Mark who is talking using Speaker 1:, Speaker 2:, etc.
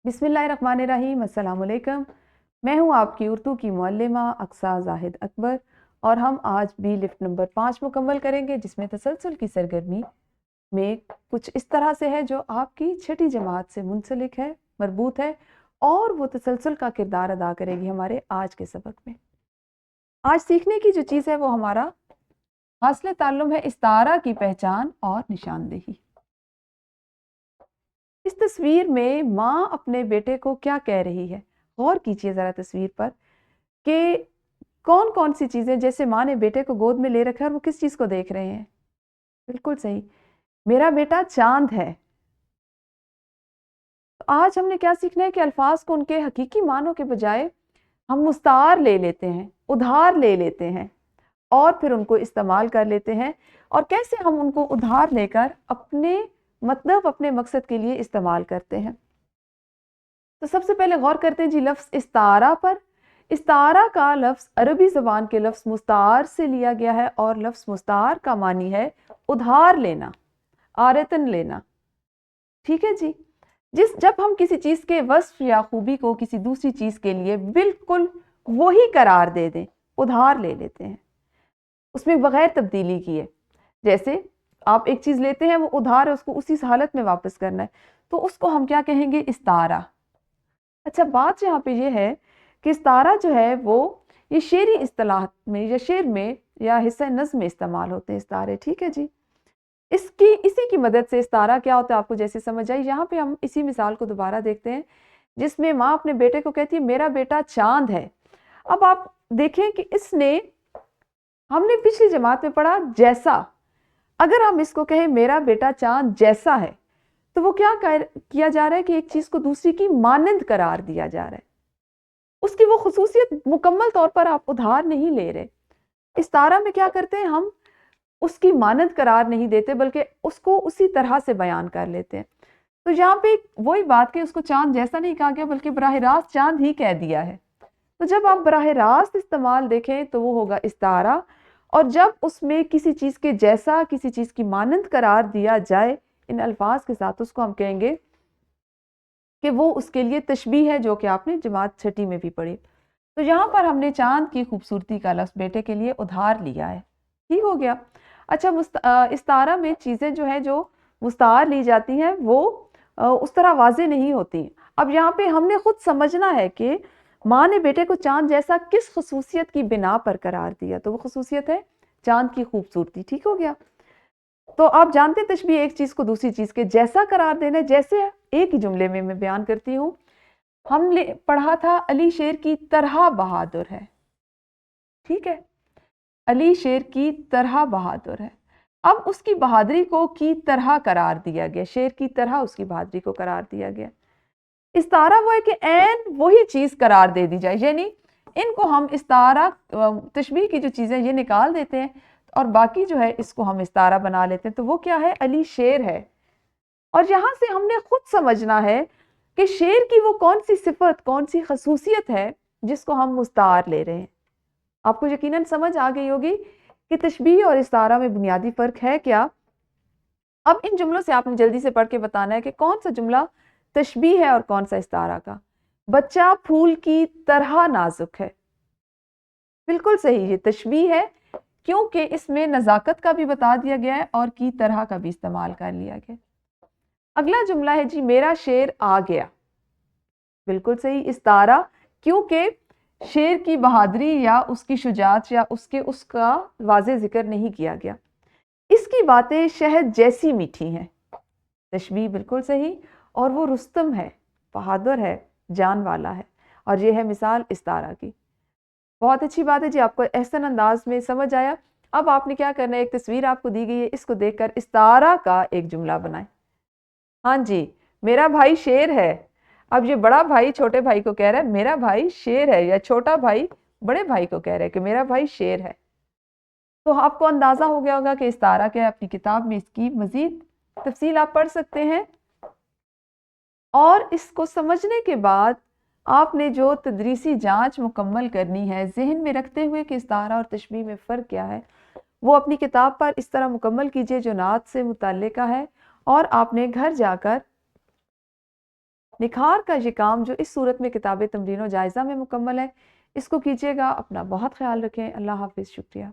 Speaker 1: बिस्मिल्लाहिर्रहमानिर्रहीम। अस्सलाम वालेकुम। मैं हूँ आपकी उर्दू की मुअल्लिमा अक्सा जाहिद अकबर और हम आज भी लिफ्ट नंबर 5 मुकम्मल करेंगे, जिसमें तसलसल की सरगर्मी में कुछ इस तरह से है जो आपकी छठी जमात से मुंसलिक है, मरबूत है और वो तसलसल का किरदार अदा करेगी हमारे आज के सबक में। आज सीखने की जो चीज़ है वो हमारा हासिल ताल्लुम है इस्तारा की पहचान और निशानदेही। इस तस्वीर में माँ अपने बेटे को क्या कह रही है, गौर कीजिए ज़रा तस्वीर पर कि कौन कौन सी चीज़ें, जैसे माँ ने बेटे को गोद में ले रखा है और वो किस चीज़ को देख रहे हैं। बिल्कुल सही, मेरा बेटा चांद है। तो आज हमने क्या सीखना है कि अल्फाज को उनके हकीकी मानों के बजाय हम मुस्तार ले लेते हैं, उधार ले लेते हैं और फिर उनको इस्तेमाल कर लेते हैं। और कैसे हम उनको उधार लेकर अपने मतलब, अपने मकसद के लिए इस्तेमाल करते हैं। तो सबसे पहले गौर करते हैं जी लफ्ज़ इस्तारा पर। इस्तारा का लफ्ज़ अरबी ज़बान के लफ्ज़ मुस्तार से लिया गया है और लफ्ज़ मुस्तार का मानी है उधार लेना, आरतन लेना। ठीक है जी। जब हम किसी चीज़ के वस्फ या खूबी को किसी दूसरी चीज़ के लिए बिल्कुल वही करार दे दें, उधार ले लेते हैं, उसमें बगैर तब्दीली किए। जैसे आप एक चीज़ लेते हैं, वो उधार है, उसको उसी हालत में वापस करना है, तो उसको हम क्या कहेंगे? इस्तारा। अच्छा, बात यहाँ पे ये है कि इस्तारा जो है वो ये शेरी इस्तिलाह में या शेर में या हिस्सा नज़्म में इस्तेमाल होते हैं इस्तारे। ठीक है जी। इसी की मदद से इस्तारा क्या होता है आपको जैसे समझ आई। यहाँ पे हम इसी मिसाल को दोबारा देखते हैं जिसमें माँ अपने बेटे को कहती है मेरा बेटा चांद है। अब आप देखें कि इसने, हमने पिछली जमात में पढ़ा जैसा, अगर हम इसको कहें मेरा बेटा चांद जैसा है, तो वो क्या किया जा रहा है कि एक चीज को दूसरी की मानंद करार दिया जा रहा है। उसकी वो खुसूसियत मुकम्मल तौर पर आप उधार नहीं ले रहे। इस्तारा में क्या करते हैं, हम उसकी मानंद करार नहीं देते बल्कि उसको उसी तरह से बयान कर लेते हैं। तो यहाँ पे वही बात कि उसको चांद जैसा नहीं कहा गया बल्कि बराह रास्त चांद ही कह दिया है। तो जब आप बराह रास्त इस्तेमाल देखें तो वो होगा इस्तारा, और जब उसमें किसी चीज के जैसा, किसी चीज की मानंद करार दिया जाए इन अल्फाज के साथ, उसको हम कहेंगे कि वो उसके लिए तशबीह है, जो कि आपने जमात छठी में भी पढ़ी। तो यहाँ पर हमने चांद की खूबसूरती का लफ्ज़ बेटे के लिए उधार लिया है। ठीक हो गया। अच्छा, इस्तारा में चीज़ें जो है जो मुस्तार ली जाती हैं वो उस तरह वाज़ेह नहीं होती। अब यहाँ पे हमने खुद समझना है कि माँ ने बेटे को चांद जैसा किस खसूसियत की बिना पर करार दिया, तो वो खसूसियत है चांद की खूबसूरती। ठीक हो गया। तो आप जानते हैं तशबीह एक चीज़ को दूसरी चीज़ के जैसा करार देना। जैसे एक ही जुमले में मैं बयान करती हूँ, हमने पढ़ा था अली शेर की तरह बहादुर है। ठीक है, अली शेर की तरह बहादुर है। अब उसकी बहादुरी को की तरह करार दिया गया, शेर की तरह उसकी बहादुरी को करार दिया गया। इस्तारा वो है कि ऐन वही चीज करार दे दी जाए, यानी इनको हम इस्तारा, तशबीह की जो चीजें ये निकाल देते हैं और बाकी जो है इसको हम इस्तारा बना लेते हैं। तो वो क्या है? अली शेर है। और यहां से हमने खुद समझना है कि शेर की वो कौन सी सिफत, कौन सी खसूसियत है जिसको हम मुस्तार ले रहे हैं। आपको यकीनन समझ आ गई होगी कि तशबीह और इस्तारा में बुनियादी फर्क है क्या। अब इन जुमलों से आपने जल्दी से पढ़ के बताना है कि कौन सा जुमला तशबीह है और कौन सा इस्तारा का। बच्चा फूल की तरह नाजुक है, बिल्कुल सही, ये तशबीह है क्योंकि इसमें नजाकत का भी बता दिया गया है और की तरह का भी इस्तेमाल कर लिया गया। अगला जुमला है जी मेरा शेर आ गया, बिल्कुल सही, इस्तारा, क्योंकि शेर की बहादुरी या उसकी शुजात या उसका वाज़े जिक्र नहीं किया गया। इसकी बातें शहद जैसी मीठी हैं, तशबीह बिल्कुल सही, और वो रुस्तम है, बहादुर है, जान वाला है। और ये है मिसाल इस्तारा की। बहुत अच्छी बात है जी, आपको एहसन अंदाज में समझ आया। अब आपने क्या करना है, एक तस्वीर आपको दी गई है, इसको देखकर इस्तारा का एक जुमला बनाएं। हाँ जी, मेरा भाई शेर है। अब ये बड़ा भाई छोटे भाई को कह रहा है मेरा भाई शेर है, या छोटा भाई बड़े भाई को कह रहा है कि मेरा भाई शेर है। तो आपको अंदाजा हो गया होगा कि इस्तारा क्या है। अपनी किताब में इसकी मजीद तफसील आप पढ़ सकते हैं। और इसको समझने के बाद आपने जो तदरीसी जांच मुकम्मल करनी है, जहन में रखते हुए कि इस्तारा और तशबीह में फ़र्क क्या है, वो अपनी किताब पर इस तरह मुकम्मल कीजिए जो नात से मुतल्लिका है। और आपने घर जाकर نکھار کا یہ کام جو اس صورت میں کتاب تمرین و جائزہ میں مکمل ہے، اس کو کیجیے گا. اپنا بہت خیال رکھیں. اللہ حافظ. شکریہ.